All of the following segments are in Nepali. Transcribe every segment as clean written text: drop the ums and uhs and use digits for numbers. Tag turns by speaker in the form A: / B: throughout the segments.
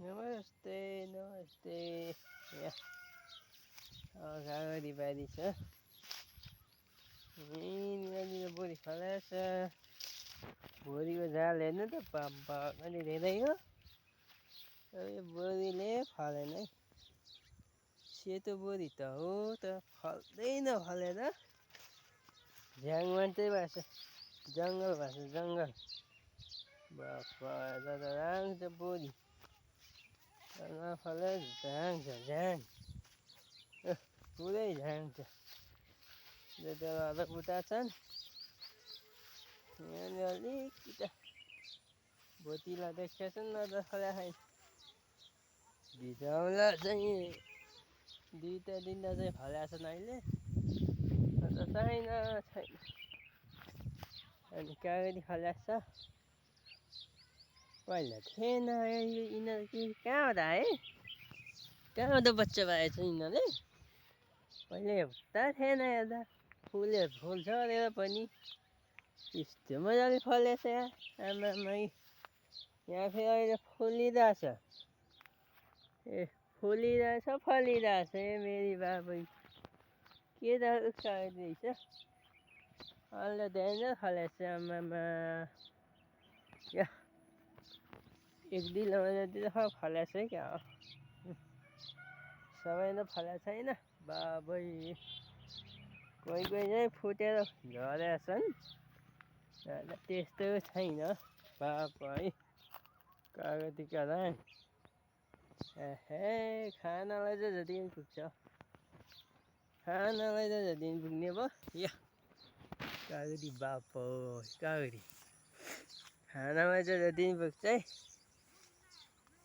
A: नमस्ते नमस्ते कागती बारी छ यहीँनिर बोरी फलाएछ बोरीको जाल हेर्नु त बाबा कति धेरै हो तर यो बोरीले फलेन है सेतो बोरी त हो त फल्दैन फलेर झ्याङ मात्रै भएको छ जङ्गल भएको छ जङ्गल बाबा दादा राङ्छ बोरी नफले झ्याङ छ झ्याङ पुरै झ्याङ छ जति उता छन् यहाँनिर अलिकति भोतिला देखेको छन् न त फल्या छैन भिजाउला चाहिँ दुईटा तिनवटा चाहिँ फल्या छन् अहिले अन्त छैन छैन अनि कागती फल्या छ पहिला थिएन यिनीहरू कहाँबाट आए कहाँबाट बच्चा पाएछ यिनीहरूले पहिले एउटा थिएन हेर्दा फुल छ अरे पनि यस्तो मजाले फलेछ आमामा यहाँ फेरि अहिले फुलिरहेछ ए फुलिरहेछ फलिरहेछ मेरी बाबै के त रहेछ अहिले धेरै फलेछ आमामा या एक दुई लम्बा जति त फलेछ है क्या हो सबै त फलेको छैन बाबै कोही कोही चाहिँ फुटेर झरेका छन् त्यस्तो छैन बाबै कागतीका राङ एहे खानालाई चाहिँ जति पनि पुग्छ खानालाई चाहिँ जति पनि पुग्ने भयो या कागती बाबो कागती खानामा चाहिँ जति पनि पुग्छ है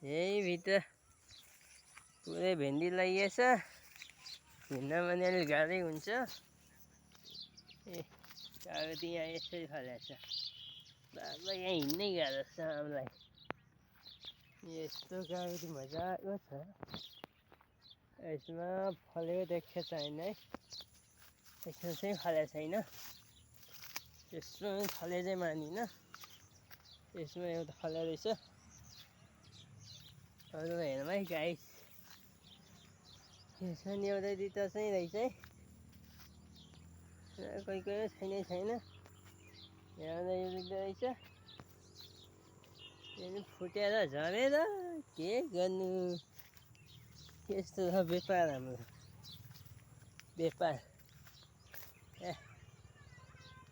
A: यही भित्र पुरै भेन्डी लगाइएछ हिँड्न पनि अलिक गाह्रै हुन्छ ए कागती यहाँ यसरी फलेछ बाबा यहाँ हिँड्नै गाह्रो छ हामीलाई यस्तो कागती मजाको छ यसमा फलेको देखेको छैन है यसमा चाहिँ फलेको छैन यसमा फले चाहिँ मानिन यसमा एउटा फले रहेछ अरू हेर्नु है गाइस यसमा नि एउटा दुईवटा चाहिँ रहेछ है कोही कोही छैन यहाँ यो देख्दो रहेछ यो फुटेर झरेर के गर्नु यस्तो छ व्यापार हाम्रो व्यापार ए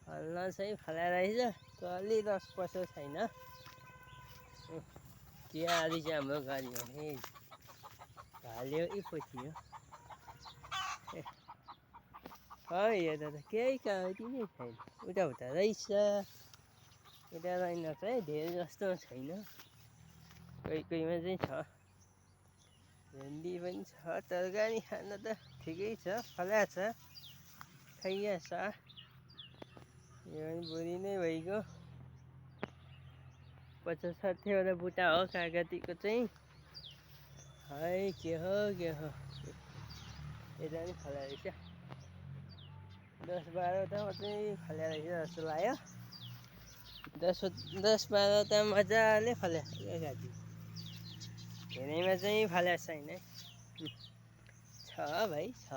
A: फल्न चाहिँ फलाएर रहेछ तर अलि रस पसेको छैन के आदि चाहिँ हाम्रो गाडी हो हे हाल्यो पो थियो यो त केही कागती नै छैन उता रहेछ उता रहेन चाहिँ धेरै जस्तो छैन कोही कोहीमा चाहिँ छ भेन्डी पनि छ तरकारी खान त ठिकै छ फल्या छ खैया छ यो पनि बोरी नै भइगयो 50-60वटा बुट्टा हो कागतीको चाहिँ है के हो यता पनि फल्या रहेछ 10-12वटा मात्रै फल्या रहेछ जस्तो लाग्यो 10-12वटा मजाले फल्या कागती धेरैमा चाहिँ फल्या छैन छ भाइ छ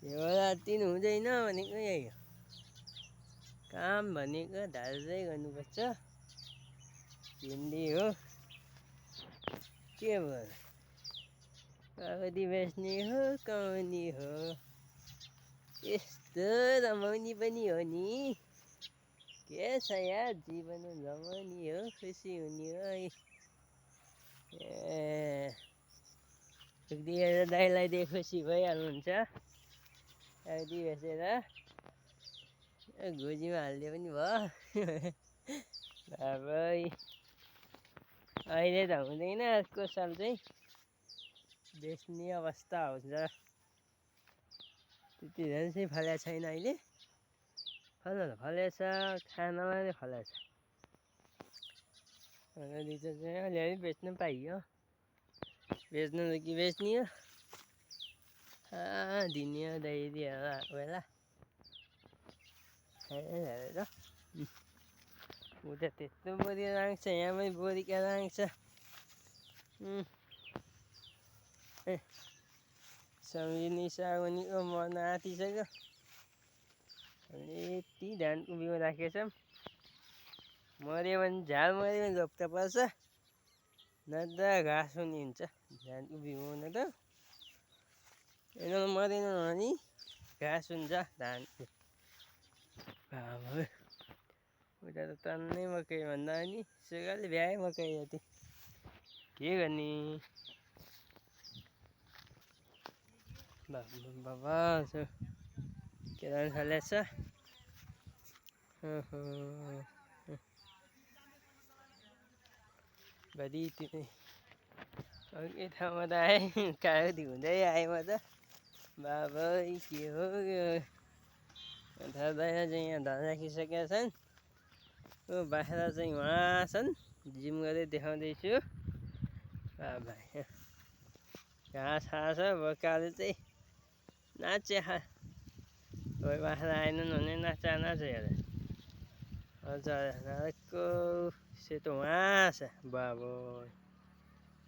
A: एउटा दिन हुँदैन भनेको यही हो काम भनेको धार्दै गर्नुपर्छ भिन्डी हो के भयो कागती बेच्ने हो कमाउने हो यस्तो रमाउने पनि हो नि के छ यार जीवन रमाउने हो खुसी हुने हो ए एक दाइलाई दिए खुसी भइहाल्नुहुन्छ कागती बेचेर गोजीमा हालिदियो पनि भयो बाबै अहिले त हुँदैन अर्को साल चाहिँ बेच्ने अवस्था हुन्छ त्यति धेरै चाहिँ फल्या छैन अहिले फल्न त फलेछ खानामा नै फलेछ अलिअलि चाहिँ अलिअलि बेच्नु पाइयो बेच्नु त के बेच्ने हो दिने हो दैदिएर बेला हेरेर उता त्यस्तो बोरी राख्छ यहाँ पनि बोरीका राख्छ ए सम्झिने साउनीको मन आँटिसक्यो। यति धानको बिउ राखेछौँ, मऱ्यो भने झाल मऱ्यो भने रोप्न पर्छ, नत्र घाँस हुने हुन्छ धानको बिउमा त। यिनीहरू मरेन भने घाँस हुन्छ धानको। उता त टन्नै मकै भन्दा नि सुगाले भ्याए मकै जति के गर्ने। बाबा केरा थालेछ। बढी तिमी अर्कै ठाउँमा त आएँ, कागती हुँदै आएँ म त। बाबा के हो दादा चाहिँ यहाँ धान राखिसकेका छन्। बाख्रा चाहिँ उहाँ छन्, जिम गरेर देखाउँदैछु। बाबा घाँस खाछ, बोकाले चाहिँ नाचे बाख्रा आएनन् भने नाचा हेर। हजुर नारकको सेतो उहाँ छ। बाबो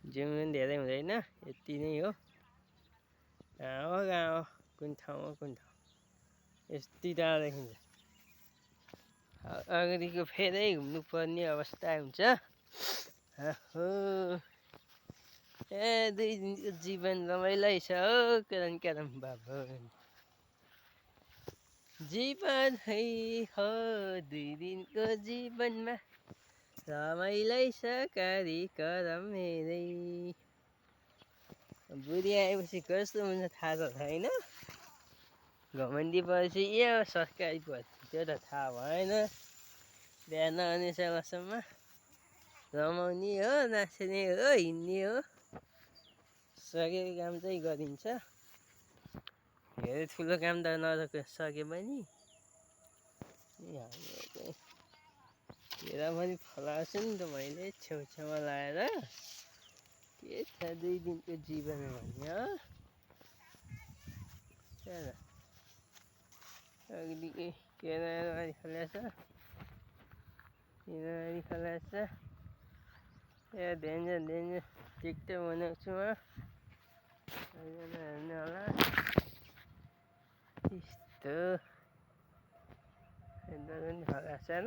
A: जिम पनि धेरै हुँदैन, यति नै हो। कहाँ हो कुन ठाउँ हो कुन ठाउँ, यति टाढा देखिन्छ। अगाडिको फेरै घुम्नुपर्ने अवस्था हुन्छ। ए 2 दिनको जीवन रमाइलै छ हो केरम बाबु। जीवन है हो 2 दिनको जीवनमा रमाइलै छ कार्यक्रम मेरै। बुढी आएपछि कस्तो हुन्छ थाहा त छैन। घमण्डी पछि ए सरकारी पद त्यो त थाहा भएन। बिहान आउने बेलासम्म रमाउने हो, नाच्ने हो, हिँड्ने हो, सकेको काम चाहिँ गरिन्छ। धेरै ठुलो काम त नसके पनि केरा पनि फलाएको छु नि त मैले छेउछाउमा लाएर। के छ 2 दिनको जीवन भन्ने हो। अगाडिकै केराहरू फलेछ, यिनीहरू फलेछ। ए डेन्जर टिकटक बनाउँछु म, हेर्नु होला। यस्तो यिनीहरू पनि फलेछ ल।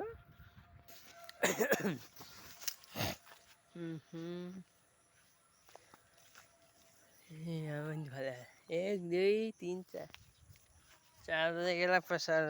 A: यहाँ पनि फले 1 2 3 4 4 बेला पसार